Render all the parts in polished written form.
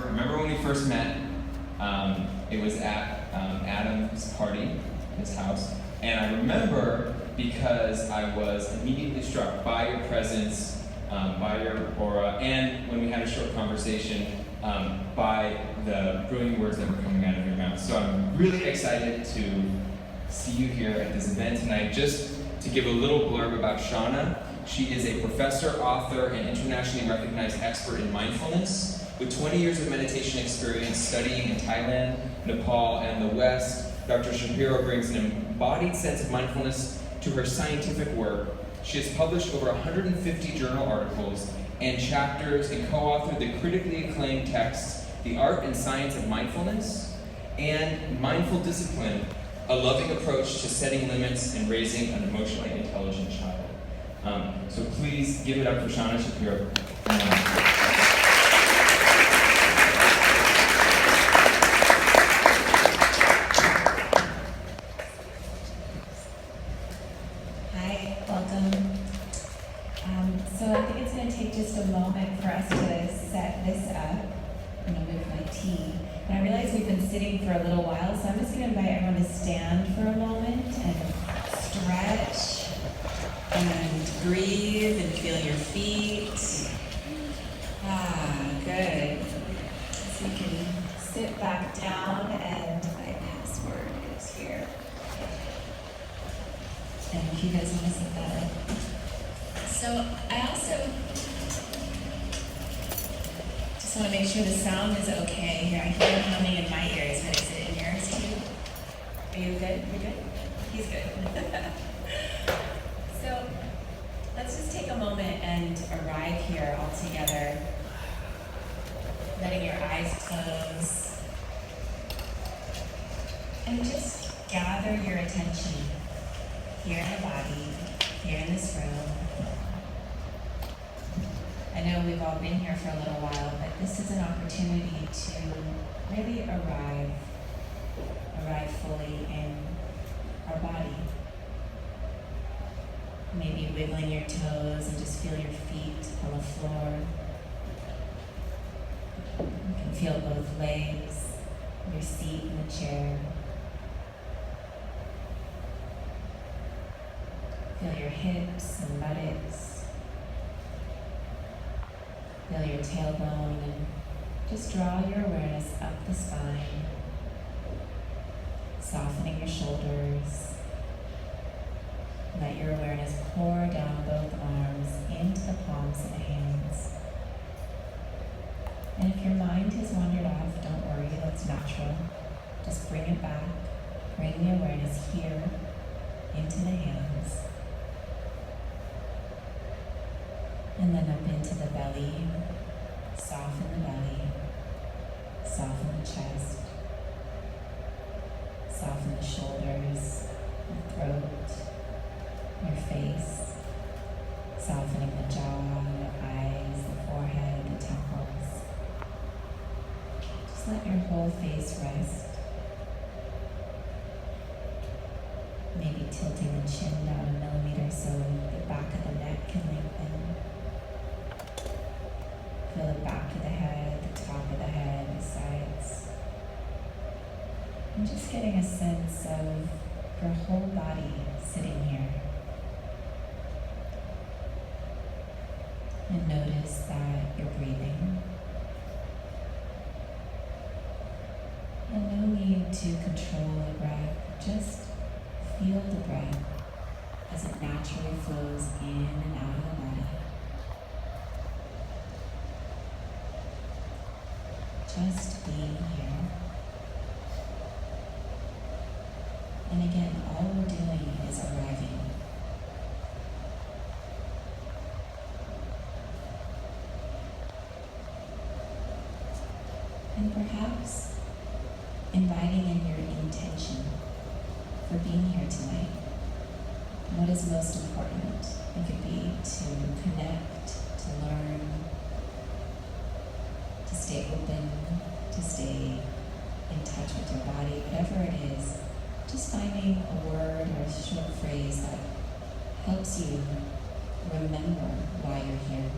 remember when we first met. It was at Adam's party, his house, and I remember because I was immediately struck by your presence, by your aura, and when we had a short conversation, by the brilliant words that were coming out of your mouth. So I'm really excited to see you here at this event tonight. Just to give a little blurb about Shauna, she is a professor, author, and internationally recognized expert in mindfulness. With 20 years of meditation experience studying in Thailand, Nepal, and the West, Dr. Shapiro brings an embodied sense of mindfulness to her scientific work. She has published over 150 journal articles and chapters and co-authored the critically acclaimed texts, The Art and Science of Mindfulness, and Mindful Discipline, a loving approach to setting limits and raising an emotionally intelligent child. So please give it up for Shauna Shapiro. Hi, welcome. So I think it's going to take just a moment for us to set this up. I'm going to move my tea. And I realize we've been sitting for a little while, so I'm just going to invite everyone to stand for a moment and stretch and breathe and feel your feet. Good. So you can sit back down, and my password is here. And if you guys want to set that up. So I also just want to make sure the sound is okay here. I hear it humming in my ears, but is it in yours too? Are you good? You're good? He's good. So let's just take a moment and arrive here all together, letting your eyes close, and just gather your attention here in the body, here in this room. I know we've all been here for a little while, but this is an opportunity to really arrive fully in our body. Maybe wiggling your toes and just feel your feet on the floor. You can feel both legs, your seat in the chair. Feel your hips and buttocks. Feel your tailbone, and just draw your awareness up the spine, softening your shoulders. Let your awareness pour down both arms into the palms of the hands. And if your mind has wandered off, don't worry, that's natural. Just bring it back. Bring the awareness here into the hands. And then up into the belly. Soften the belly. Soften the chest. Soften the shoulders, the throat, your face. Softening the jaw, the eyes, the forehead, the temples. Just let your whole face rest. Maybe tilting the chin down a millimeter so the back of the neck can lengthen. Feel the back of the head, the top of the head, the sides. And just getting a sense of your whole body sitting here. And notice that you're breathing. And no need to control the breath, just feel the breath as it naturally flows in and out of the body. Just being here. And again, all we're doing is arriving. And perhaps inviting in your intention for being here tonight. What is most important? It could be to connect, to learn, to stay open, to stay in touch with your body, whatever it is. Just finding a word or a short phrase that helps you remember why you're here.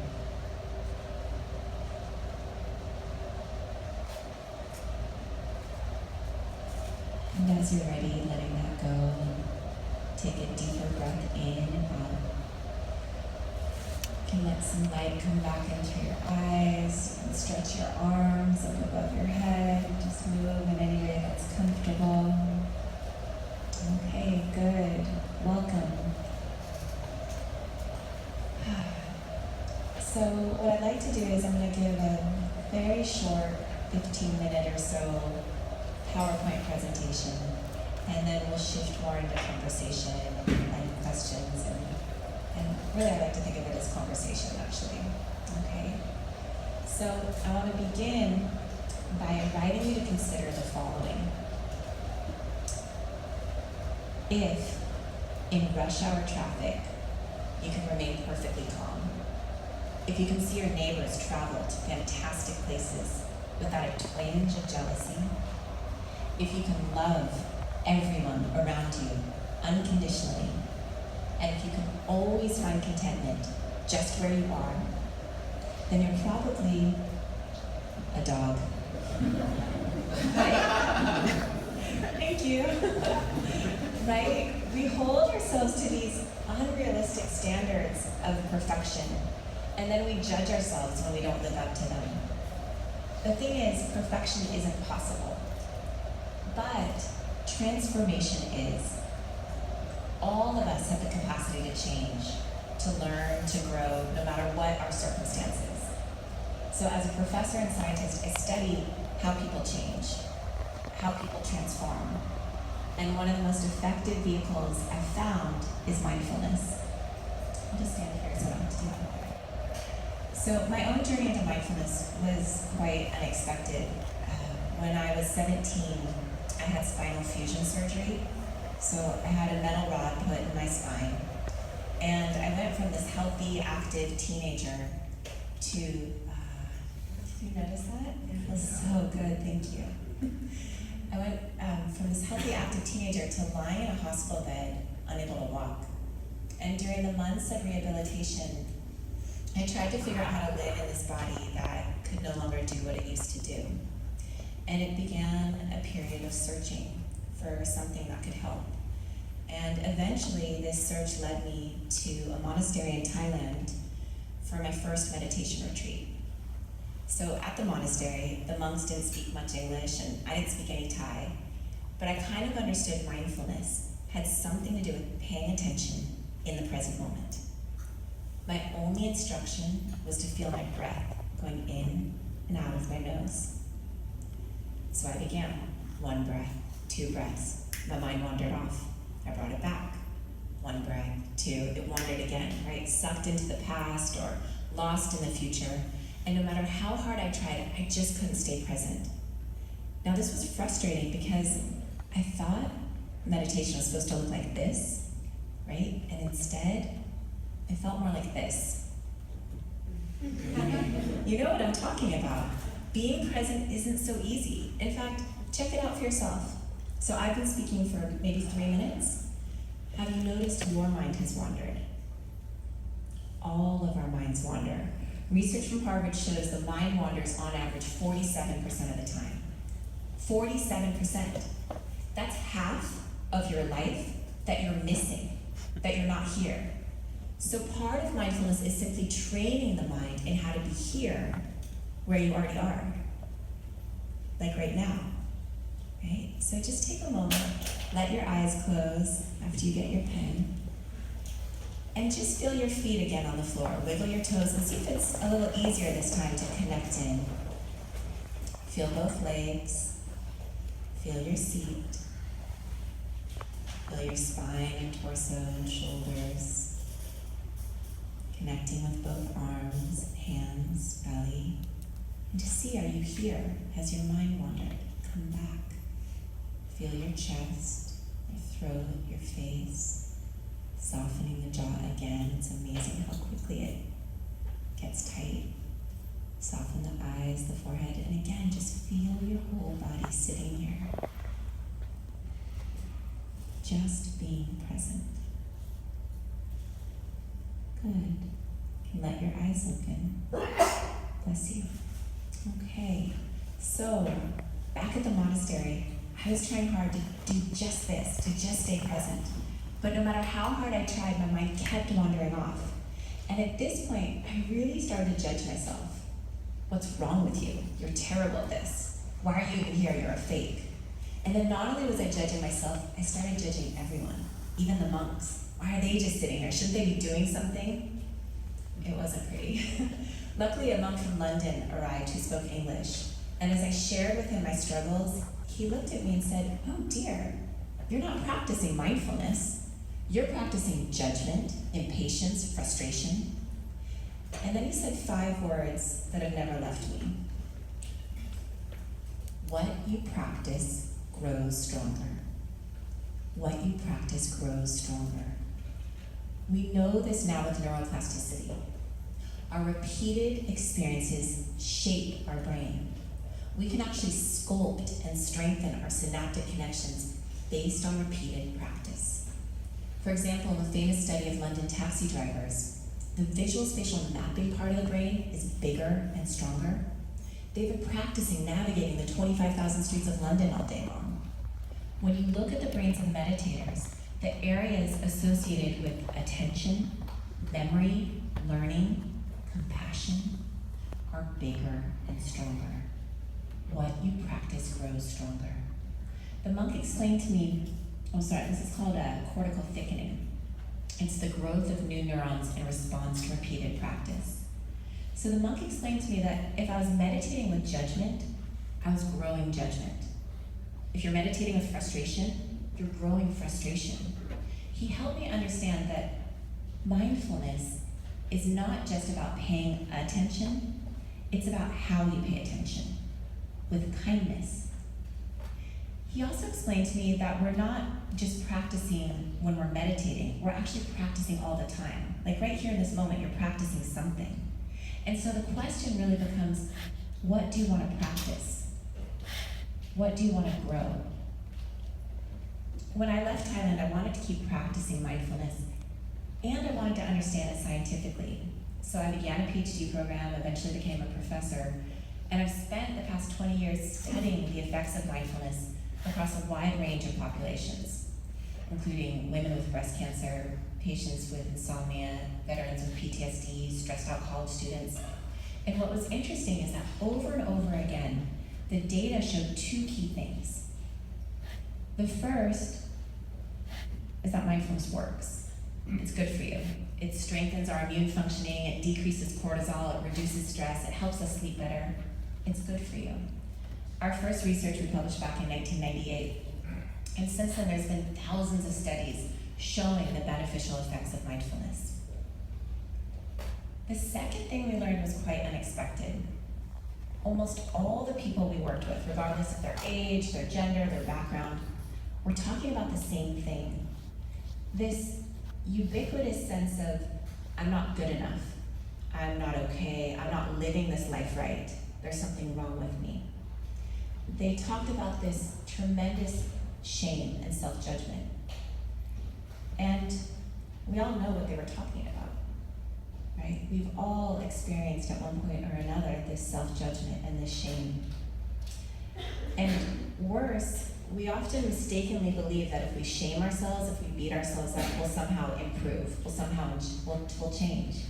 as you're ready, letting that go. Take a deeper breath in and out. You can let some light come back into your eyes. You can stretch your arms up above your head. Just move in any way that's comfortable. Okay, good. Welcome. So what I'd like to do is I'm going to give a very short 15-minute or so PowerPoint presentation, and then we'll shift more into conversation and questions, and really I like to think of it as conversation actually. Okay? So I want to begin by inviting you to consider the following. If in rush hour traffic you can remain perfectly calm, if you can see your neighbors travel to fantastic places without a twinge of jealousy, if you can love everyone around you unconditionally, and if you can always find contentment just where you are, then you're probably a dog. Right? Thank you. Right? We hold ourselves to these unrealistic standards of perfection, and then we judge ourselves when we don't live up to them. The thing is, perfection isn't possible, but transformation is. All of us have the capacity to change, to learn, to grow, no matter what our circumstances. So as a professor and scientist, I study how people change, how people transform. And one of the most effective vehicles I've found is mindfulness. I'll just stand here so I don't have to do that. So my own journey into mindfulness was quite unexpected. When I was 17, I had spinal fusion surgery. So I had a metal rod put in my spine. And I went from this healthy, active teenager to, did you notice that? It feels so good, thank you. I went from this healthy, active teenager to lying in a hospital bed, unable to walk. And during the months of rehabilitation, I tried to figure out how to live in this body that could no longer do what it used to do. And it began a period of searching for something that could help. And eventually, this search led me to a monastery in Thailand for my first meditation retreat. So at the monastery, the monks didn't speak much English, and I didn't speak any Thai, but I kind of understood mindfulness had something to do with paying attention in the present moment. My only instruction was to feel my breath going in and out of my nose. So I began. 1 breath, 2 breaths. My mind wandered off. I brought it back. 1 breath, 2, it wandered again, right? Sucked into the past or lost in the future. And no matter how hard I tried, I just couldn't stay present. Now this was frustrating because I thought meditation was supposed to look like this, right? And instead, it felt more like this. You know what I'm talking about. Being present isn't so easy. In fact, check it out for yourself. So I've been speaking for maybe 3 minutes. Have you noticed your mind has wandered? All of our minds wander. Research from Harvard shows the mind wanders on average 47% of the time. 47%. That's half of your life that you're missing, that you're not here. So part of mindfulness is simply training the mind in how to be here where you already are. Like right now, right? So just take a moment, let your eyes close after you get your pen, and just feel your feet again on the floor. Wiggle your toes and see if it's a little easier this time to connect in. Feel both legs, feel your seat, feel your spine and torso and shoulders. Connecting with both arms, hands, belly. And to see, are you here? Has your mind wandered? Come back. Feel your chest, your throat, your face. Softening the jaw again. It's amazing how quickly it gets tight. Soften the eyes, the forehead, and again, just feel your whole body sitting here. Just being present. Good. You can let your eyes open. Bless you. Okay. So, back at the monastery, I was trying hard to do just this, to just stay present. But no matter how hard I tried, my mind kept wandering off. And at this point, I really started to judge myself. What's wrong with you? You're terrible at this. Why are you even here? You're a fake. And then not only was I judging myself, I started judging everyone, even the monks. Why are they just sitting there? Shouldn't they be doing something? It wasn't pretty. Luckily, a monk from London arrived who spoke English. And as I shared with him my struggles, he looked at me and said, "Oh dear, you're not practicing mindfulness. You're practicing judgment, impatience, frustration." And then he said 5 words that have never left me. What you practice grows stronger. What you practice grows stronger. We know this now with neuroplasticity. Our repeated experiences shape our brain. We can actually sculpt and strengthen our synaptic connections based on repeated practice. For example, in a famous study of London taxi drivers, the visual spatial mapping part of the brain is bigger and stronger. They've been practicing navigating the 25,000 streets of London all day long. When you look at the brains of meditators, the areas associated with attention, memory, learning, compassion are bigger and stronger. What you practice grows stronger. The monk explained to me, this is called a cortical thickening. It's the growth of new neurons in response to repeated practice. So the monk explained to me that if I was meditating with judgment, I was growing judgment. If you're meditating with frustration, you're growing frustration. He helped me understand that mindfulness is not just about paying attention, it's about how you pay attention, with kindness. He also explained to me that we're not just practicing when we're meditating, we're actually practicing all the time. Like right here in this moment, you're practicing something. And so the question really becomes, what do you want to practice? What do you want to grow? When I left Thailand, I wanted to keep practicing mindfulness, and I wanted to understand it scientifically. So I began a PhD program, eventually became a professor, and I've spent the past 20 years studying the effects of mindfulness across a wide range of populations, including women with breast cancer, patients with insomnia, veterans with PTSD, stressed out college students. And what was interesting is that over and over again, the data showed 2 key things. The first is that mindfulness works. It's good for you. It strengthens our immune functioning, it decreases cortisol, it reduces stress, it helps us sleep better. It's good for you. Our first research we published back in 1998. And since then, there's been thousands of studies showing the beneficial effects of mindfulness. The second thing we learned was quite unexpected. Almost all the people we worked with, regardless of their age, their gender, their background, were talking about the same thing. This ubiquitous sense of, I'm not good enough, I'm not okay, I'm not living this life right, there's something wrong with me. They talked about this tremendous shame and self-judgment. And we all know what they were talking about, right? We've all experienced at one point or another this self-judgment and this shame. And worse, we often mistakenly believe that if we shame ourselves, if we beat ourselves up, we'll somehow improve, we'll change.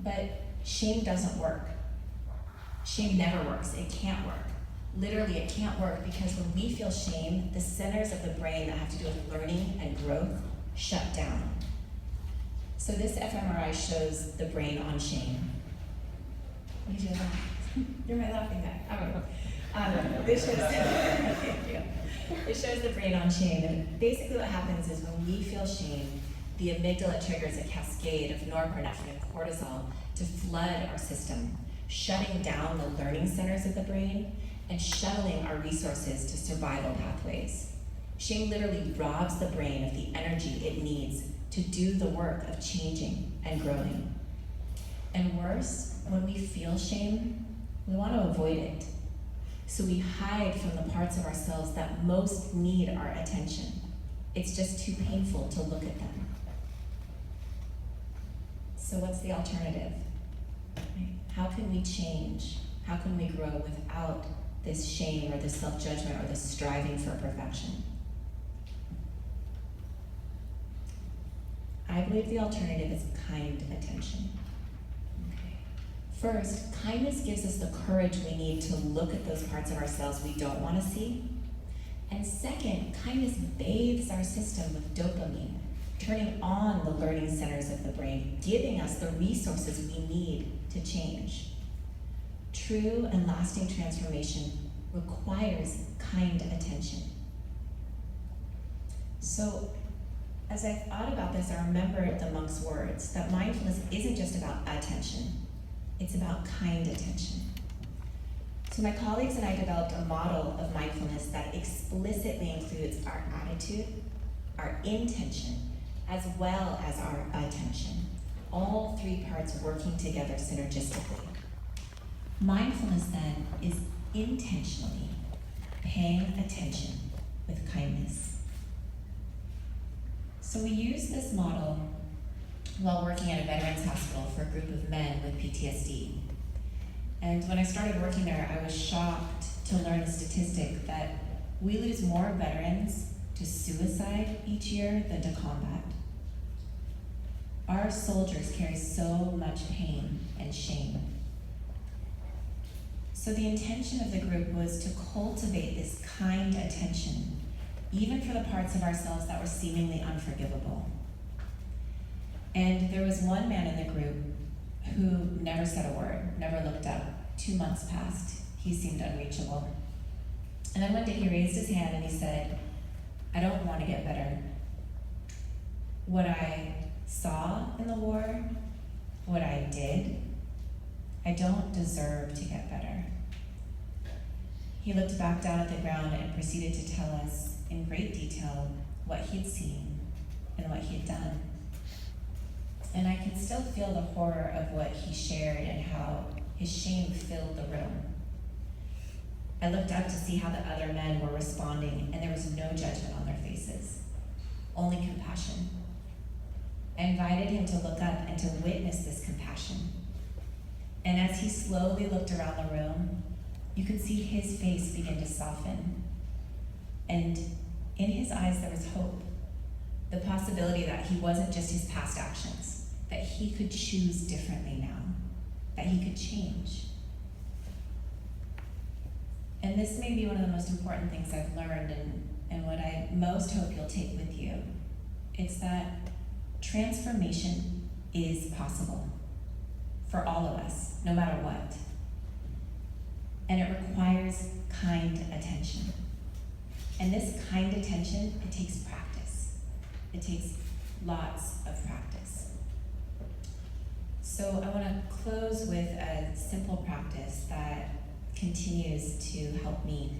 But shame doesn't work. Shame never works, it can't work. Literally, it can't work because when we feel shame, the centers of the brain that have to do with learning and growth shut down. So this fMRI shows the brain on shame. What did you laugh? You're my laughing guy. I don't know. This shows, thank you. It shows the brain on shame. And basically what happens is when we feel shame, the amygdala triggers a cascade of norepinephrine and cortisol to flood our system, shutting down the learning centers of the brain and shuttling our resources to survival pathways. Shame literally robs the brain of the energy it needs to do the work of changing and growing. And worse, when we feel shame, we want to avoid it. So we hide from the parts of ourselves that most need our attention. It's just too painful to look at them. So what's the alternative? How can we change? How can we grow without this shame or this self-judgment or this striving for perfection. I believe the alternative is kind attention. First, kindness gives us the courage we need to look at those parts of ourselves we don't want to see. And second, kindness bathes our system with dopamine, turning on the learning centers of the brain, giving us the resources we need to change. True and lasting transformation requires kind attention. So, as I thought about this, I remembered the monk's words that mindfulness isn't just about attention, it's about kind attention. So my colleagues and I developed a model of mindfulness that explicitly includes our attitude, our intention, as well as our attention. All three parts working together synergistically. Mindfulness then is intentionally paying attention with kindness. So we use this model while working at a veterans hospital for a group of men with PTSD. And when I started working there, I was shocked to learn the statistic that we lose more veterans to suicide each year than to combat. Our soldiers carry so much pain and shame. So the intention of the group was to cultivate this kind attention, even for the parts of ourselves that were seemingly unforgivable. And there was one man in the group who never said a word, never looked up. 2 months passed. He seemed unreachable. And then one day he raised his hand and he said, I don't want to get better. What I saw in the war, what I did, I don't deserve to get better. He looked back down at the ground and proceeded to tell us in great detail what he'd seen and what he'd done. And I can still feel the horror of what he shared and how his shame filled the room. I looked up to see how the other men were responding, and there was no judgment on their faces, only compassion. I invited him to look up and to witness this compassion. And as he slowly looked around the room, you could see his face begin to soften. And in his eyes there was hope, the possibility that he wasn't just his past actions, that he could choose differently now, that he could change. And this may be one of the most important things I've learned and what I most hope you'll take with you. It's that transformation is possible for all of us, no matter what. And it requires kind attention. And this kind attention, it takes practice. It takes lots of practice. So I want to close with a simple practice that continues to help me.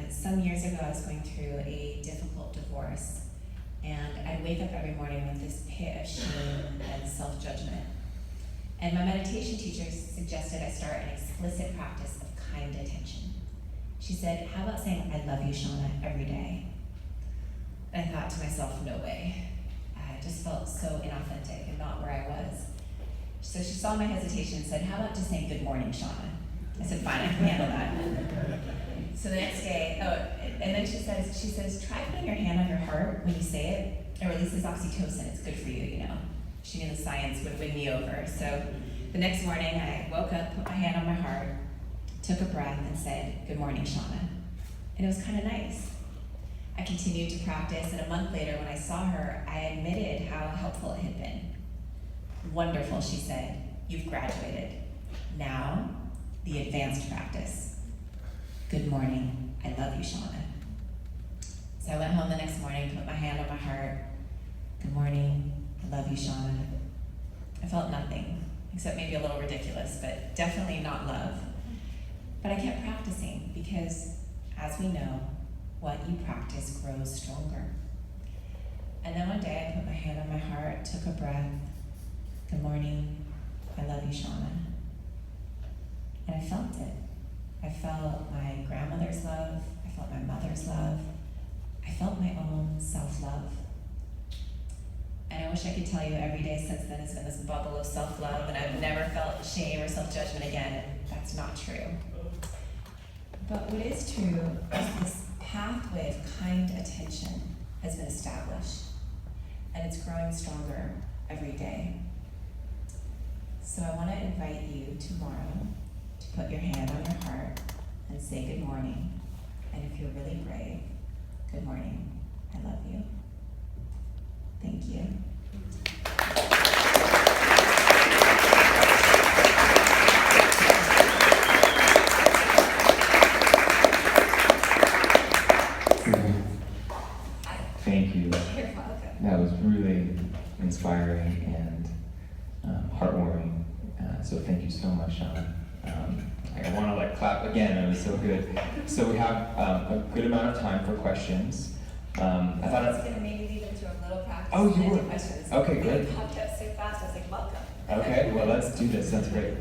Some years ago, I was going through a difficult divorce, and I'd wake up every morning with this pit of shame and self-judgment. And my meditation teacher suggested I start an explicit practice of kind attention. She said, how about saying, I love you, Shauna, every day? And I thought to myself, no way. I just felt so inauthentic and not where I was. So she saw my hesitation and said, how about just saying, good morning, Shauna? I said, fine, I can handle that. So the next day, and then she says, try putting your hand on your heart when you say it. It releases oxytocin, it's good for you, you know. She knew the science would win me over. So the next morning, I woke up, put my hand on my heart, took a breath, and said, good morning, Shauna. And it was kind of nice. I continued to practice, and a month later, when I saw her, I admitted how helpful it had been. Wonderful, she said. You've graduated. Now, the advanced practice. Good morning. I love you, Shauna. So I went home the next morning, put my hand on my heart. Good morning. I love you, Shauna. I felt nothing, except maybe a little ridiculous, but definitely not love. But I kept practicing because, as we know, what you practice grows stronger. And then one day I put my hand on my heart, took a breath. Good morning. I love you, Shauna. And I felt it. I felt my grandmother's love. I felt my mother's love. I felt my own self-love. And I wish I could tell you every day since then has been this bubble of self-love and I've never felt shame or self-judgment again, and that's not true. But what is true is this pathway of kind attention has been established, and it's growing stronger every day. So I want to invite you tomorrow to put your hand on your heart and say good morning. And if you're really brave, good morning. I love you. Thank you. Thank you. You're welcome. That was really inspiring and heartwarming. So thank you so much, Shauna. I want to clap again. It was so good. So we have a good amount of time for questions. I thought I was going to maybe lead them through a little practice. Oh, you and were? do questions. Okay, They good. popped up so fast. I was like, welcome. Okay, well let's do this. That's great.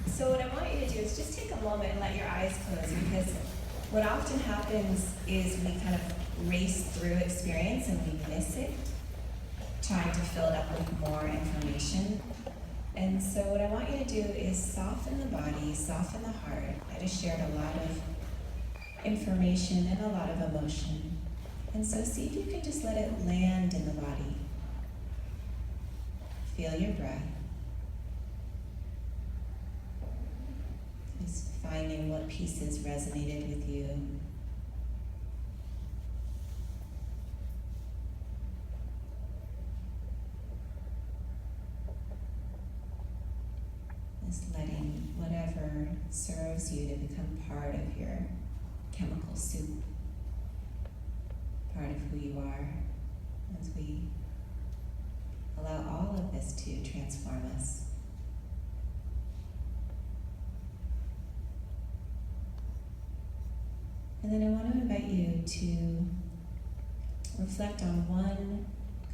So what I want you to do is just take a moment and let your eyes close, because what often happens is we kind of race through experience and we miss it, trying to fill it up with more information. And so what I want you to do is soften the body, soften the heart. I just shared a lot of information and a lot of emotion. And so see if you can just let it land in the body. Feel your breath. Just finding what pieces resonated with you. Just letting whatever serves you to become part of your chemical soup, part of who you are, as we allow all of this to transform us. And then I want to invite you to reflect on one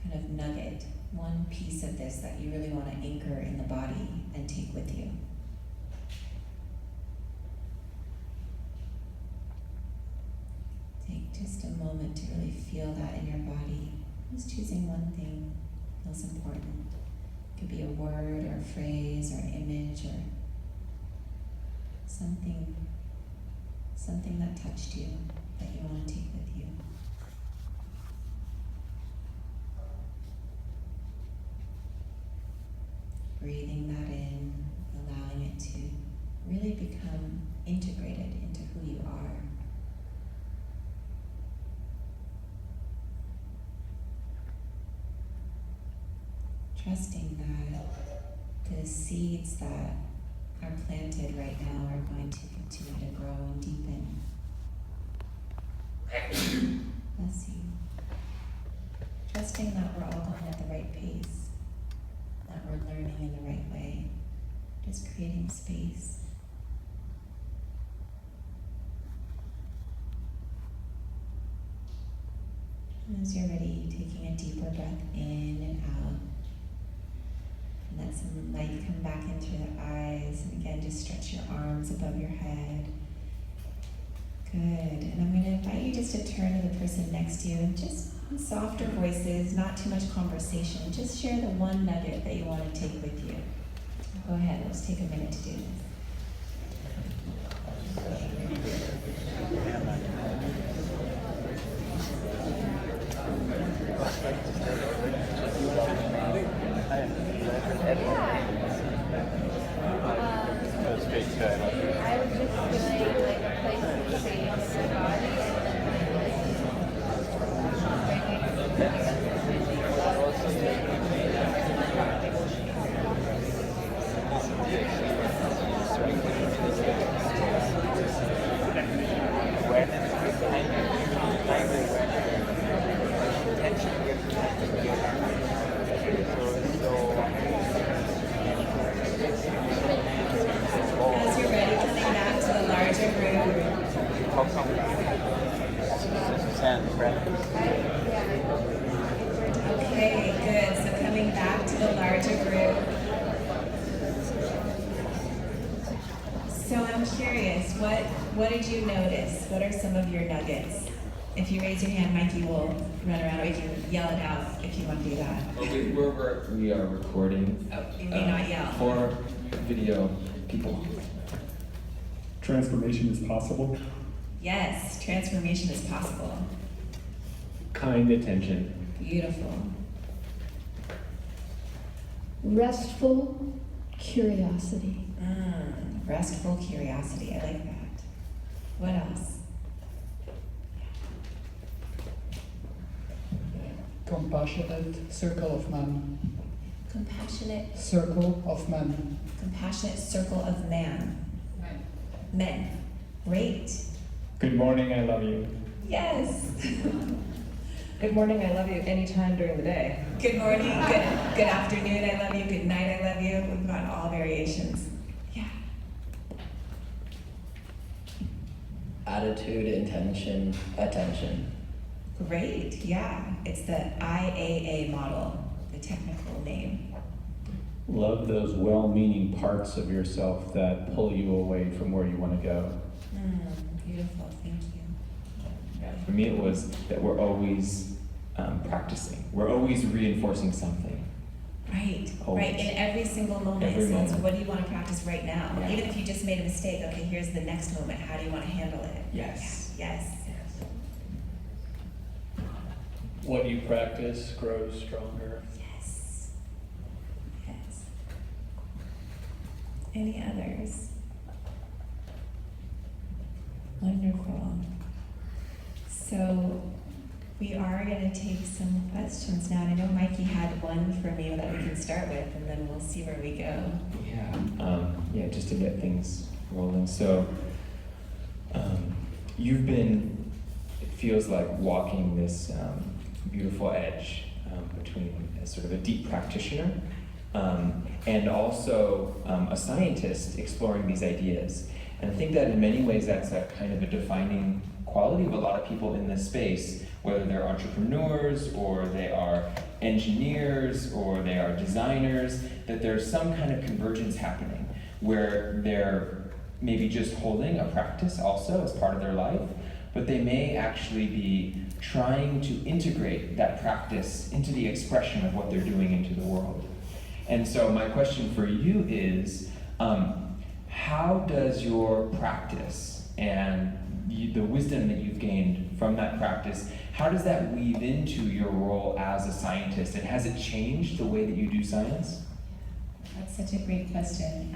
kind of nugget, one piece of this that you really want to anchor in the body and take with you. Take just a moment to really feel that in your body. Just choosing one thing feels important. It could be a word or a phrase or an image or something that touched you that you want to take with you. Breathing that in, allowing it to really become integrated into who you are. Trusting that the seeds that are planted right now are going to continue to grow and deepen. Bless you. Trusting that we're all going at the right pace, that we're learning in the right way, just creating space. And as you're ready, taking a deeper breath in and out. And let some light come back in through the eyes. And again, just stretch your arms above your head. Good. And I'm going to invite you just to turn to the person next to you and just in softer voices, not too much conversation. Just share the one nugget that you want to take with you. Go ahead. Let's take a minute to do this. I was just feeling like a place of change in the body. As you're ready, coming back to the larger room. Okay, good. So coming back to the larger group. So I'm curious, what did you notice? What are some of your nuggets? If you raise your hand, Mikey will run around, or you can yell it out if you want to do that. We are recording. Oh, you may not yell. For video people. Transformation is possible. Yes, transformation is possible. Kind attention. Beautiful. Restful curiosity. Restful curiosity. I like that. What else? Compassionate circle of men. Compassionate, Circle of men. compassionate circle of men. Great. Good morning, I love you. Yes. Good morning, I love you anytime during the day. Good morning, good afternoon, I love you, good night, I love you. We've got all variations. Yeah. Attitude, intention, attention. Great, yeah. It's the IAA model, the technical name. Love those well-meaning parts of yourself that pull you away from where you want to go. Beautiful, thank you. Yeah, for me, it was that we're always practicing. We're always reinforcing something. Right, Always. right, in every single moment. Every So it's moment. what do you want to practice right now? Yeah. Even if you just made a mistake, okay, here's the next moment. How do you want to handle it? Yes. Yeah, yes. What you practice grows stronger. Yes. Yes. Any others? Wonderful. So we are going to take some questions now. And I know Mikey had one for me that we can start with, and then we'll see where we go. Yeah, just to get things rolling. So, you've been, it feels like walking this beautiful edge between a sort of a deep practitioner and also a scientist exploring these ideas. And I think that in many ways that's a kind of a defining quality of a lot of people in this space, whether they're entrepreneurs or they are engineers or they are designers, that there's some kind of convergence happening where they're maybe just holding a practice also as part of their life, but they may actually be trying to integrate that practice into the expression of what they're doing into the world. And so my question for you is, how does your practice and the wisdom that you've gained from that practice, how does that weave into your role as a scientist? And has it changed the way that you do science? That's such a great question.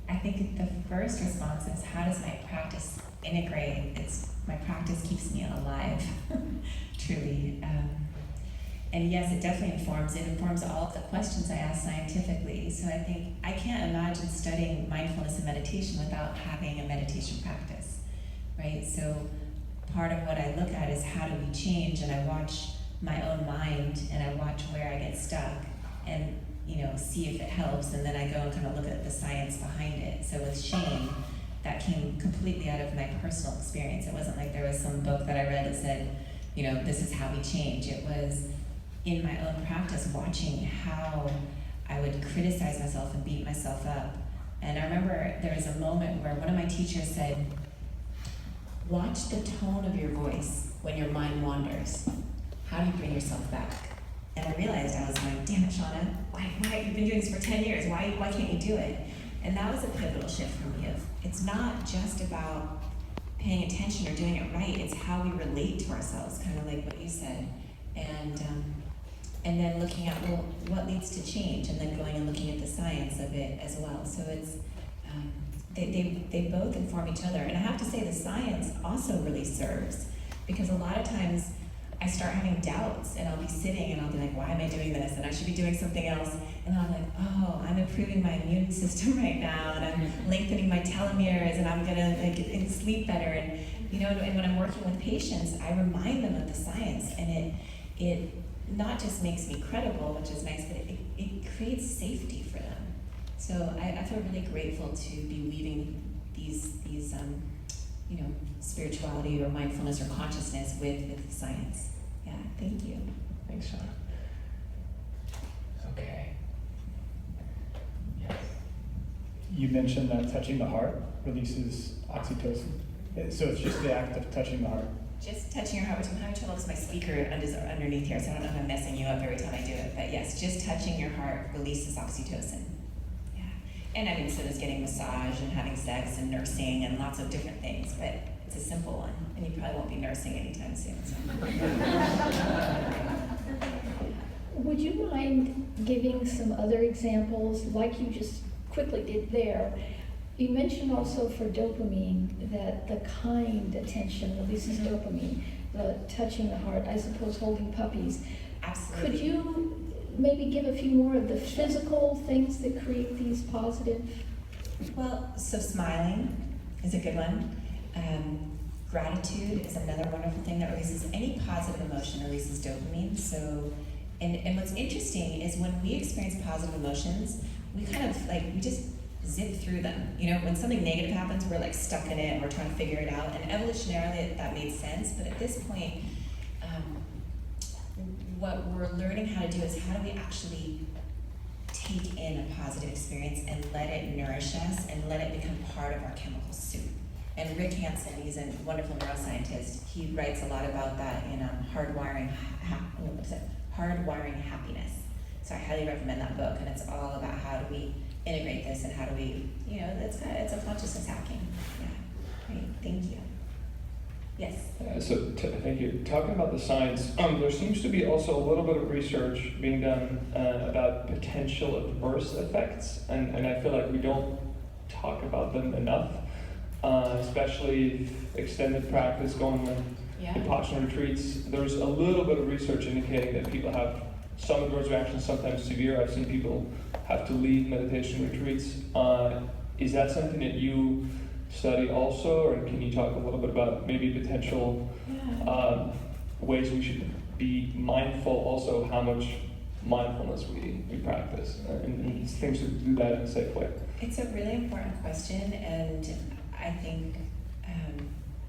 I think the first response is, how does my practice integrate? My practice keeps me alive, truly. And yes, it definitely informs. It informs all of the questions I ask scientifically. So I think I can't imagine studying mindfulness and meditation without having a meditation practice, right? So part of what I look at is how do we change, and I watch my own mind and I watch where I get stuck and see if it helps, and then I go and kind of look at the science behind it. So with shame, that came completely out of my personal experience. It wasn't like there was some book that I read that said, this is how we change. It was in my own practice, watching how I would criticize myself and beat myself up. And I remember there was a moment where one of my teachers said, watch the tone of your voice when your mind wanders. How do you bring yourself back? And I realized I was like, damn it, Shauna, why you've been doing this for 10 years, why can't you do it? And that was a pivotal shift for me. It's not just about paying attention or doing it right, it's how we relate to ourselves, kind of like what you said. And then looking at, well, what leads to change, and then going and looking at the science of it as well. So it's, they both inform each other. And I have to say the science also really serves, because a lot of times I start having doubts, and I'll be sitting and I'll be like, why am I doing this? And I should be doing something else. And I'm like, oh, I'm improving my immune system right now, and I'm lengthening my telomeres, and I'm gonna sleep better. And and when I'm working with patients, I remind them of the science, and it not just makes me credible, which is nice, but it creates safety for them. So I feel really grateful to be weaving these spirituality or mindfulness or consciousness with science. Yeah, thank you. Thanks, Shauna. Okay. Yes. You mentioned that touching the heart releases oxytocin. So it's just the act of touching the heart. Just touching your heart, which I'm having trouble with my speaker underneath here, so I don't know if I'm messing you up every time I do it. But yes, just touching your heart releases oxytocin. Yeah. And I mean, so there's getting massage and having sex and nursing and lots of different things, but it's a simple one, and you probably won't be nursing anytime soon. So. Would you mind giving some other examples, like you just quickly did there? You mentioned also for dopamine that the kind attention releases dopamine, the touching the heart, I suppose holding puppies. Absolutely. Could you maybe give a few more of the physical things that create these positive? Well, so smiling is a good one. Gratitude is another wonderful thing that releases any positive emotion, releases dopamine. So, and what's interesting is when we experience positive emotions, we kind of like, we just zip through them. You know, when something negative happens, we're like stuck in it and we're trying to figure it out. And evolutionarily, that made sense. But at this point, what we're learning how to do is how do we actually take in a positive experience and let it nourish us and let it become part of our chemical soup. And Rick Hansen, he's a wonderful neuroscientist, he writes a lot about that in Hardwiring Happiness. So I highly recommend that book, and it's all about how do we integrate this and how do we, you know, it's a consciousness hacking. Yeah, great, thank you. Yes? Thank you. Talking about the science, there seems to be also a little bit of research being done about potential adverse effects, and I feel like we don't talk about them enough, especially extended practice going on Vipassana retreats. There's a little bit of research indicating that people have some adverse reactions, sometimes severe. I've seen people have to leave meditation retreats. Is that something that you study also, or can you talk a little bit about maybe potential ways we should be mindful, also how much mindfulness we practice, and things to do that in a safe way? It's a really important question, and I think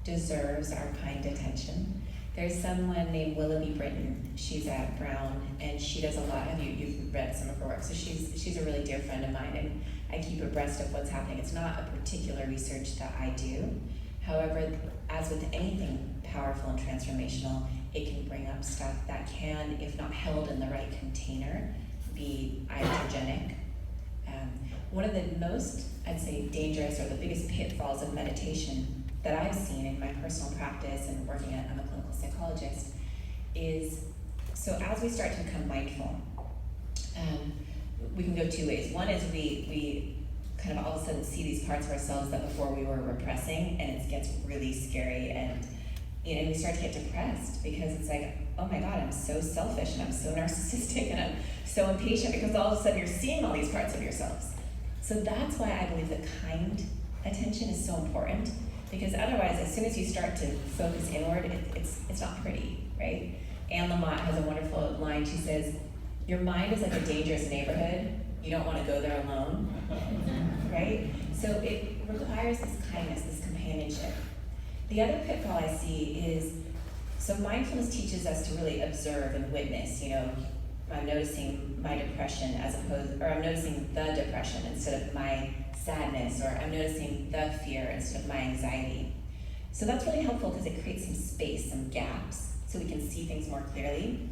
deserves our kind attention. There's someone named Willoughby Britton. She's at Brown, and she does a lot. You've read some of her work, so she's a really dear friend of mine, and I keep abreast of what's happening. It's not a particular research that I do. However, as with anything powerful and transformational, it can bring up stuff that can, if not held in the right container, be iatrogenic. One of the most, I'd say, dangerous or the biggest pitfalls of meditation that I've seen in my personal practice and working at, I'm a clinical psychologist, is, so as we start to become mindful, we can go two ways. One is we kind of all of a sudden see these parts of ourselves that before we were repressing, and it gets really scary, and you know, we start to get depressed because it's like, oh my God, I'm so selfish and I'm so narcissistic and I'm so impatient, because all of a sudden you're seeing all these parts of yourselves. So that's why I believe that kind attention is so important, because otherwise, as soon as you start to focus inward, it's not pretty, right? Anne Lamott has a wonderful line. She says, your mind is like a dangerous neighborhood. You don't want to go there alone, right? So it requires this kindness, this companionship. The other pitfall I see is, so mindfulness teaches us to really observe and witness. You know, I'm noticing my depression I'm noticing the depression instead of my sadness, or I'm noticing the fear instead of my anxiety. So that's really helpful because it creates some space, some gaps, so we can see things more clearly.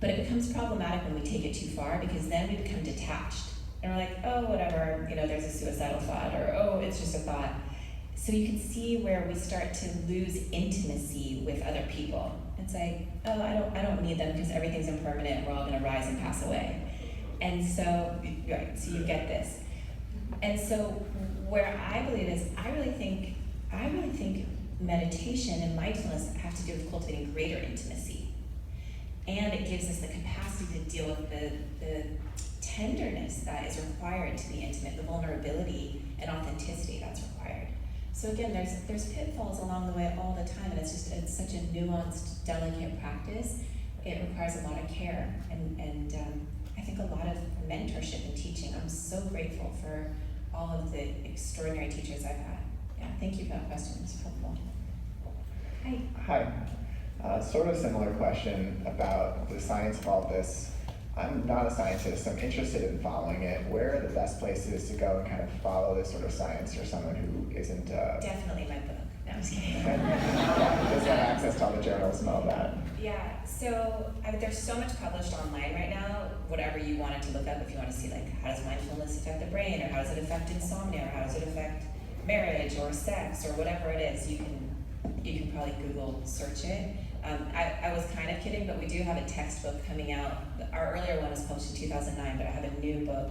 But it becomes problematic when we take it too far, because then we become detached. And we're like, oh, whatever, you know, there's a suicidal thought, or oh, it's just a thought. So you can see where we start to lose intimacy with other people. It's like, oh, I don't need them because everything's impermanent, we're all gonna rise and pass away. And so, right, so you get this. And so where I believe is, I really think meditation and mindfulness have to do with cultivating greater intimacy. And it gives us the capacity to deal with the tenderness that is required to be intimate, the vulnerability and authenticity that's required. So again, there's pitfalls along the way all the time, and it's such a nuanced, delicate practice. It requires a lot of care, and I think a lot of mentorship and teaching. I'm so grateful for all of the extraordinary teachers I've had. Yeah, thank you for that question. It's helpful. Hi. Hi. Sort of similar question about the science of all this. I'm not a scientist. I'm interested in following it. Where are the best places to go and kind of follow this sort of science for someone who isn't? Definitely my book. No, I'm just kidding. Just have access to all the journals and all that. Yeah, so there's so much published online right now. Whatever you wanted to look up, if you want to see like how does mindfulness affect the brain, or how does it affect insomnia, or how does it affect marriage or sex, or whatever it is, you can probably Google search it. I was kind of kidding, but we do have a textbook coming out. Our earlier one was published in 2009, but I have a new book,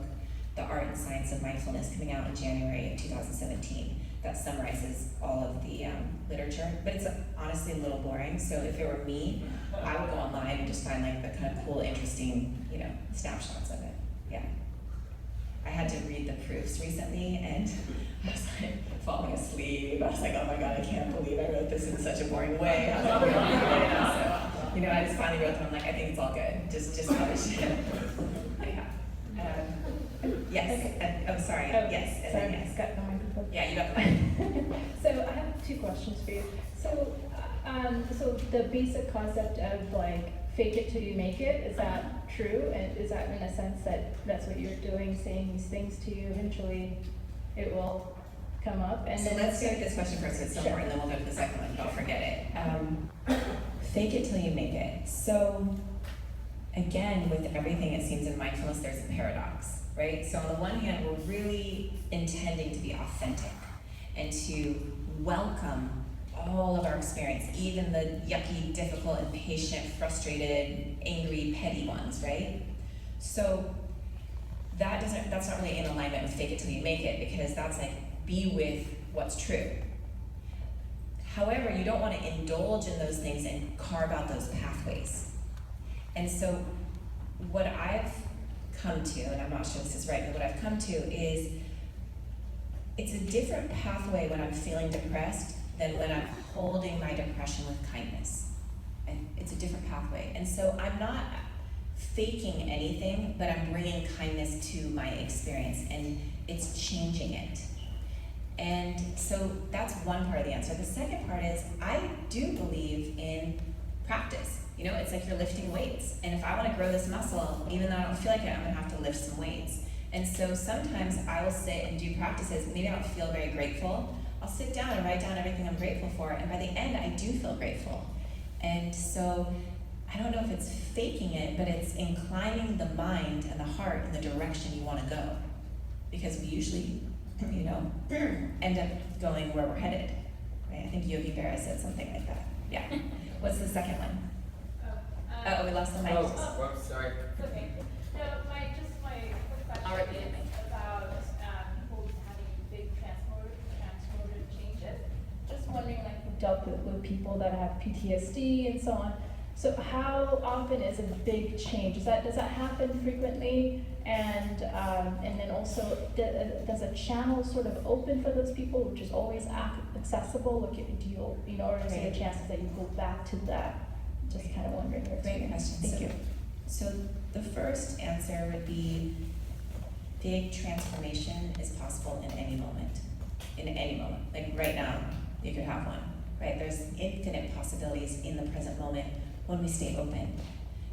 The Art and Science of Mindfulness, coming out in January of 2017. That summarizes all of the literature, but it's honestly a little boring. So if it were me, I would go online and just find like the kind of cool, interesting, snapshots of it. Yeah. I had to read the proofs recently, and I was like falling asleep. I was like, oh my god, I can't believe I wrote this in such a boring way. I was like, so, I just finally wrote them. I'm like, I think it's all good. Just publish it. Yeah. Yes. Okay. I'm sorry. Yes. And Sorry, then yes. got the microphone. Yeah, you got the mic. So I have two questions for you. So, so the basic concept of like fake it till you make it, is that true? And is that in a sense that that's what you're doing, saying these things to you, eventually it will come up? And So then let's take this question first, it's so Sure. important, then we'll go to the second one, don't forget it. Fake it till you make it. So again, with everything it seems in mindfulness, there's a paradox, right? So on the one hand, we're really intending to be authentic and to welcome all of our experience, even the yucky, difficult, impatient, frustrated, angry, petty ones, right? So that's not really in alignment with fake it till you make it, because that's like be with what's true. However, you don't want to indulge in those things and carve out those pathways. And so what I've come to, and I'm not sure this is right, but what I've come to is it's a different pathway when I'm feeling depressed than when I'm holding my depression with kindness. And it's a different pathway. And so I'm not faking anything, but I'm bringing kindness to my experience, and it's changing it. And so that's one part of the answer. The second part is I do believe in practice. It's like you're lifting weights. And if I want to grow this muscle, even though I don't feel like it, I'm going to have to lift some weights. And so sometimes I will sit and do practices. Maybe I don't feel very grateful. I'll sit down and write down everything I'm grateful for, and by the end, I do feel grateful. And so, I don't know if it's faking it, but it's inclining the mind and the heart in the direction you want to go. Because we usually, end up going where we're headed. Right? I think Yogi Berra said something like that. Yeah. What's the second one? Oh, we lost the mic. Sorry. Okay. No, my quick question I'll repeat it. is about people having big transformative changes. just wondering, like, you've dealt with people that have PTSD and so on. So how often is a big change? Does that happen frequently? And then also, does a channel sort of open for those people, which is always accessible? Or do you, or is there chances that you go back to that? Just kind of wondering your Great experience. question. Thank you. So the first answer would be big transformation is possible in any moment. In any moment. Like right now, you could have one, right? There's infinite possibilities in the present moment when we stay open.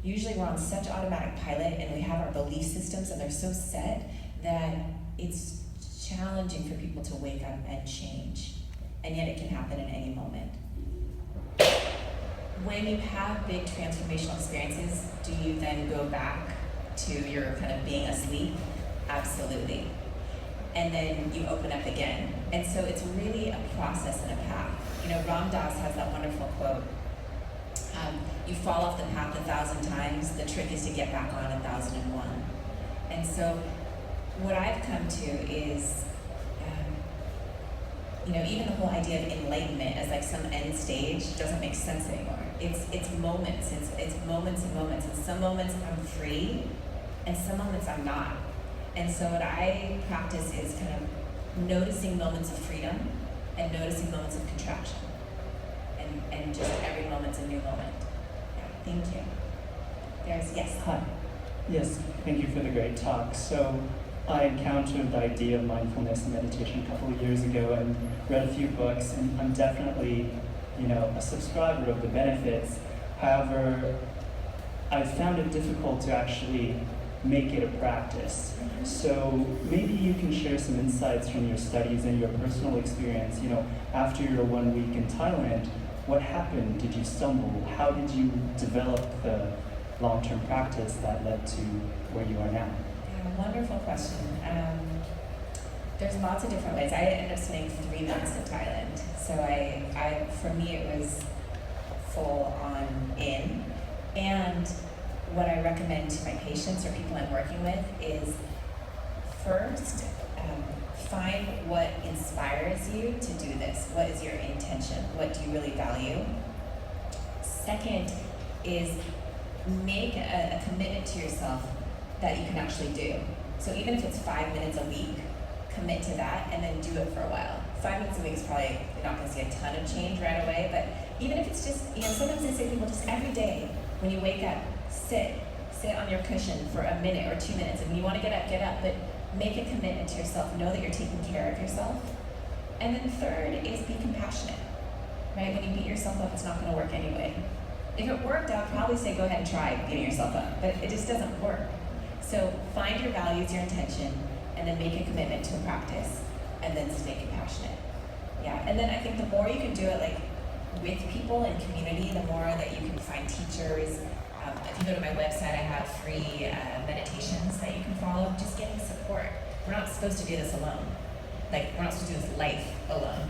Usually we're on such automatic pilot and we have our belief systems and they're so set that it's challenging for people to wake up and change. And yet it can happen in any moment. When you have big transformational experiences, do you then go back to your kind of being asleep? Absolutely. And then you open up again. And so it's really a process and a path. Ram Dass has that wonderful quote. You fall off the path 1,000 times, the trick is to get back on 1,001. And so what I've come to is, even the whole idea of enlightenment as like some end stage doesn't make sense anymore. It's moments, it's moments and moments. And some moments I'm free, and some moments I'm not. And so what I practice is kind of noticing moments of freedom and noticing moments of contraction. And just every moment's a new moment. Yeah, thank you. Yes. Hi. Yes, thank you for the great talk. So I encountered the idea of mindfulness and meditation a couple of years ago and read a few books, and I'm definitely, a subscriber of the benefits. However, I've found it difficult to actually make it a practice. So maybe you can share some insights from your studies and your personal experience. You know, after your 1 week in Thailand, what happened? Did you stumble? How did you develop the long-term practice that led to where you are now? Yeah, wonderful question. There's lots of different ways. I ended up spending 3 months in Thailand. So for me, it was full on in. And what I recommend to my patients or people I'm working with is first, find what inspires you to do this. What is your intention? What do you really value? Second is make a commitment to yourself that you can actually do. So even if it's 5 minutes a week, commit to that and then do it for a while. 5 minutes a week is probably, you're not gonna see a ton of change right away, but even if it's just, sometimes I say to people, just every day when you wake up, sit on your cushion for a minute or 2 minutes. And when you wanna get up, but make a commitment to yourself. Know that you're taking care of yourself. And then third is be compassionate, right? When you beat yourself up, it's not gonna work anyway. If it worked, I'd probably say go ahead and try beating yourself up, but it just doesn't work. So find your values, your intention, and then make a commitment to a practice, and then stay compassionate. Yeah, and then I think the more you can do it like with people and community, the more that you can find teachers. If you go to my website, I have free meditations that you can follow. Just getting support. We're not supposed to do this alone. Like, we're not supposed to do this life alone.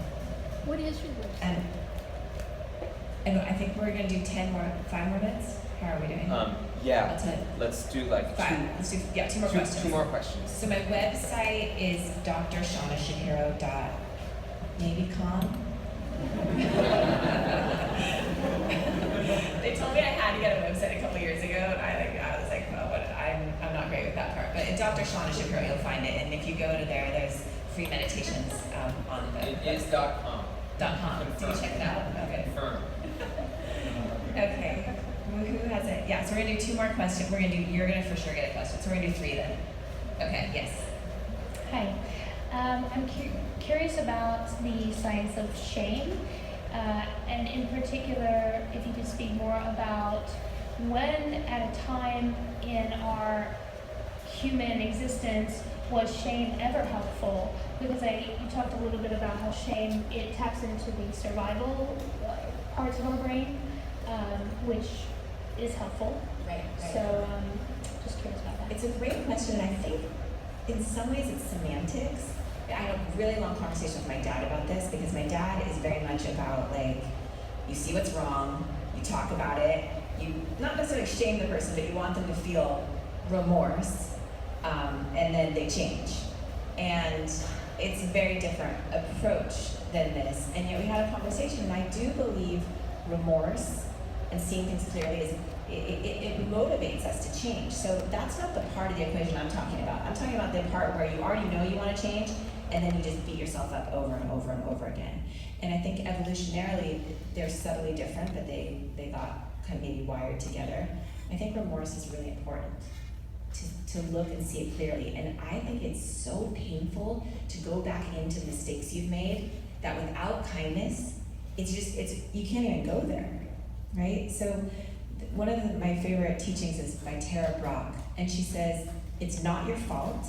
What is your website? And I think we're gonna do 5 more minutes. How are we doing? Yeah. Let's do like 5. Let's do 2 more questions. 2 more questions. So my website is drshaunashapiro.maybe.com. They told me I had to get a website a couple years ago, and I was like, well, I'm not great with that part. But it's Dr. Shauna Shapiro, you'll find it. And if you go to there's free meditations on the It is .com. .com. So you check it out. Okay. Confirm. Okay. Who has it? Yeah. So we're gonna do 2 more questions. You're gonna for sure get a question. So we're gonna do 3 then. Okay. Yes. Hi. I'm curious about the science of shame, and in particular, if you could speak more about when at a time in our human existence was shame ever helpful? Because you talked a little bit about how shame, it taps into the survival parts of our brain, which is helpful. Right. So, just curious about that. It's a great question. I think in some ways it's semantics. I had a really long conversation with my dad about this because my dad is very much about like, you see what's wrong, you talk about it, you not necessarily shame the person, but you want them to feel remorse, and then they change. And it's a very different approach than this. And yet we had a conversation, and I do believe remorse and seeing things clearly it motivates us to change. So that's not the part of the equation I'm talking about. I'm talking about the part where you already know you want to change, and then you just beat yourself up over and over and over again. And I think evolutionarily, they're subtly different, but they got kind of maybe wired together. I think remorse is really important to look and see it clearly. And I think it's so painful to go back into mistakes you've made that without kindness, you can't even go there, right? So one of my favorite teachings is by Tara Brach, and she says, it's not your fault,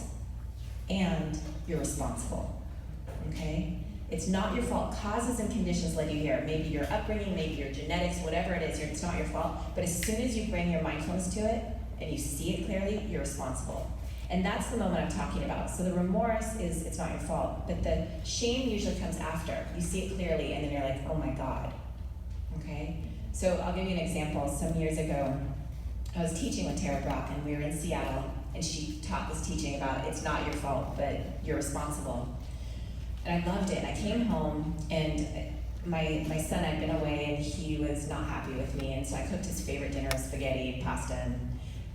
and you're responsible, okay? It's not your fault. Causes and conditions led you here. Maybe your upbringing, maybe your genetics, whatever it is, it's not your fault. But as soon as you bring your mindfulness to it, and you see it clearly, you're responsible. And that's the moment I'm talking about. So the remorse is, it's not your fault, but the shame usually comes after. You see it clearly, and then you're like, oh my God, okay? So I'll give you an example. Some years ago, I was teaching with Tara Brach, and we were in Seattle, and she taught this teaching about it's not your fault, but you're responsible. And I loved it. And I came home, and my son had been away, and he was not happy with me, and so I cooked his favorite dinner of spaghetti and pasta, and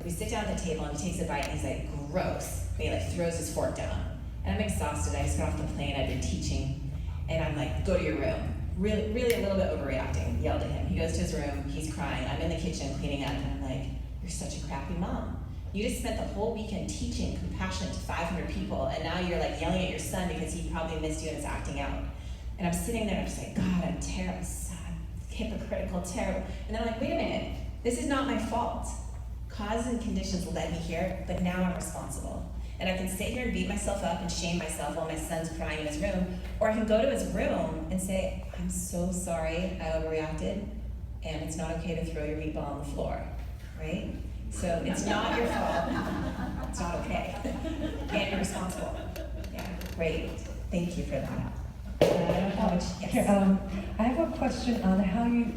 we sit down at the table, and he takes a bite, and he's like, gross. And he like throws his fork down. And I'm exhausted. I just got off the plane. I've been teaching, and I'm like, go to your room. Really, really a little bit overreacting. Yelled at him. He goes to his room. He's crying. I'm in the kitchen cleaning up, and I'm like, you're such a crappy mom. You just spent the whole weekend teaching compassion to 500 people, and now you're like yelling at your son because he probably missed you and is acting out. And I'm sitting there, and I'm just like, God, I'm terrible, sad, hypocritical, terrible. And then I'm like, wait a minute, this is not my fault. causes and conditions led me here, but now I'm responsible. And I can sit here and beat myself up and shame myself while my son's crying in his room, or I can go to his room and say, I'm so sorry I overreacted, and it's not okay to throw your meatball on the floor, right? So it's not your fault, it's not okay, and you're responsible. Yeah, great, thank you for that. I don't know how much, yes. Here, I have a question on how you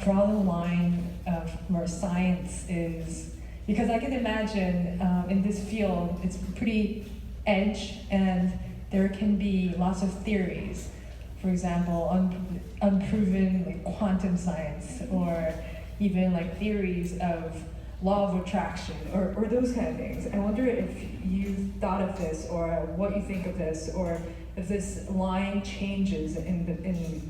draw the line of where science is, because I can imagine in this field it's pretty edge, and there can be lots of theories. For example, unproven like quantum science, or even like theories of law of attraction, or those kind of things. I wonder if you thought of this, or what you think of this, or if this line changes in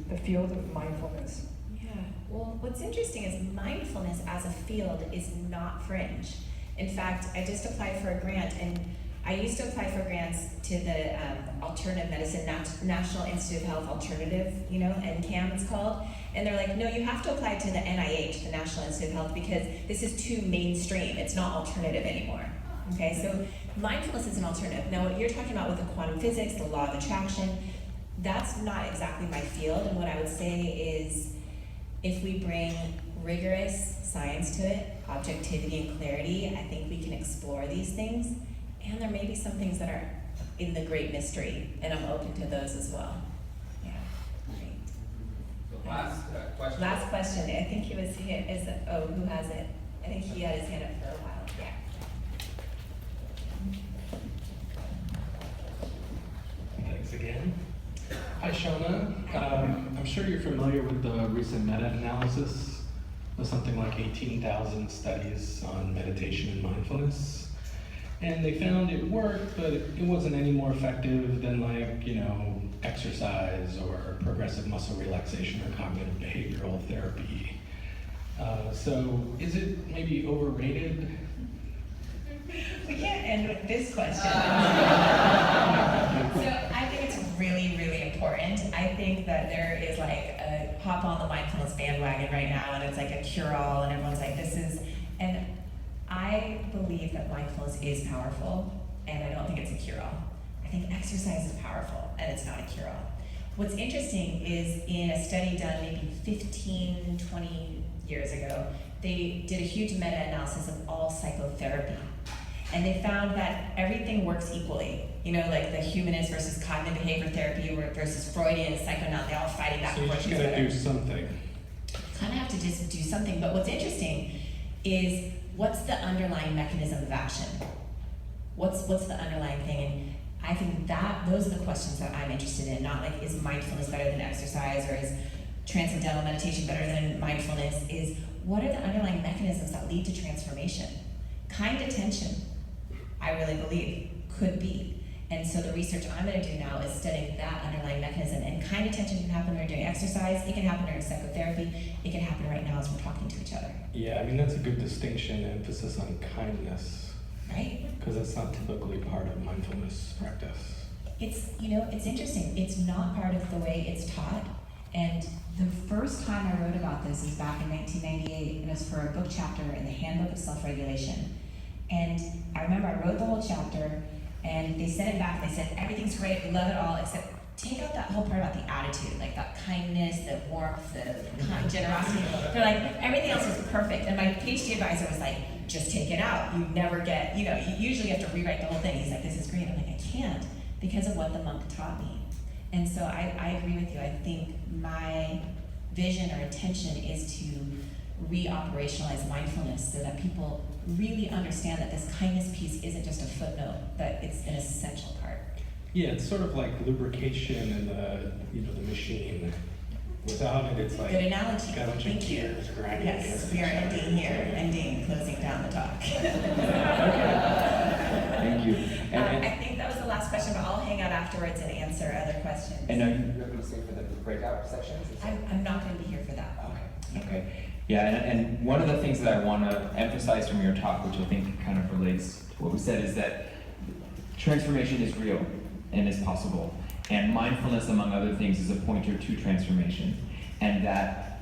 the field of mindfulness. Yeah, well, what's interesting is mindfulness as a field is not fringe. In fact, I just applied for a grant, and I used to apply for grants to the Alternative Medicine, National Institute of Health Alternative, NCAM it's called. And they're like, no, you have to apply to the NIH, the National Institute of Health, because this is too mainstream. It's not alternative anymore. Okay, so mindfulness is an alternative. Now, what you're talking about with the quantum physics, the law of attraction, that's not exactly my field. And what I would say is, if we bring rigorous science to it, objectivity and clarity, I think we can explore these things. And there may be some things that are in the great mystery, and I'm open to those as well. Yeah, great. The last question. Last question. I think he was hit. Who has it? I think he had his hand up for a while. Yeah. Thanks again. Hi, Shauna. I'm sure you're familiar with the recent meta-analysis of something like 18,000 studies on meditation and mindfulness. And they found it worked, but it wasn't any more effective than exercise or progressive muscle relaxation or cognitive behavioral therapy. So is it maybe overrated? We can't end with this question. So I think it's really, really important. I think that there is like a hop on the mindfulness bandwagon right now, and it's like a cure-all, and everyone's like, and I believe that mindfulness is powerful, and I don't think it's a cure-all. I think exercise is powerful, and it's not a cure-all. What's interesting is in a study done maybe 15, 20 years ago, they did a huge meta-analysis of all psychotherapy. And they found that everything works equally. Like the humanist versus cognitive behavior therapy versus Freudian psychoanalysis, they're all fighting back and forth. So you just gotta do something. Kind of have to just do something, but what's interesting is what's the underlying mechanism of action? What's the underlying thing? And I think those are the questions that I'm interested in, not like is mindfulness better than exercise, or is transcendental meditation better than mindfulness, is what are the underlying mechanisms that lead to transformation? Kind attention, I really believe, could be. And so the research I'm going to do now is studying that underlying mechanism. And kind attention can happen when you're doing exercise, it can happen during psychotherapy, it can happen right now as we're talking to each other. Yeah, I mean, that's a good distinction, emphasis on kindness. Right? Because that's not typically part of mindfulness practice. It's interesting. It's not part of the way it's taught. And the first time I wrote about this is back in 1998, and it was for a book chapter in the Handbook of Self-Regulation. And I remember I wrote the whole chapter, and they sent it back, and they said, everything's great, we love it all, except take out that whole part about the attitude, like that kindness, the warmth, the generosity. They're like, everything else is perfect. And my PhD advisor was like, just take it out. You never get, you usually have to rewrite the whole thing. He's like, this is great. I'm like, I can't, because of what the monk taught me. And so I agree with you. I think my vision or intention is to re-operationalize mindfulness so that people really understand that this kindness piece isn't just a footnote, that it's an essential part. Yeah, it's sort of like lubrication in the machine. Without it, it's like good analogy. Got a bunch of gears grinding. Yes, we are ending here, closing down the talk. Thank you. I think that was the last question, but I'll hang out afterwards and answer other questions. And are you going to stay for the breakout sections? I'm not going to be here for that. Okay. Yeah, and one of the things that I want to emphasize from your talk, which I think kind of relates to what we said, is that transformation is real and is possible. And mindfulness, among other things, is a pointer to transformation. And that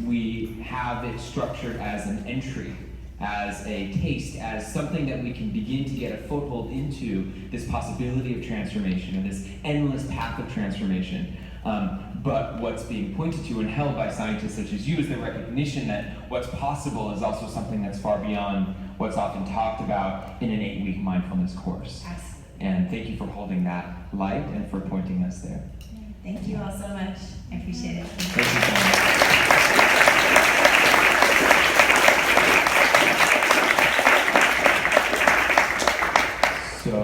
we have it structured as an entry as a taste, as something that we can begin to get a foothold into this possibility of transformation and this endless path of transformation. But what's being pointed to and held by scientists such as you is the recognition that what's possible is also something that's far beyond what's often talked about in an 8-week mindfulness course. Absolutely. And thank you for holding that light and for pointing us there. Thank you all so much. I appreciate it. Thank you so much. So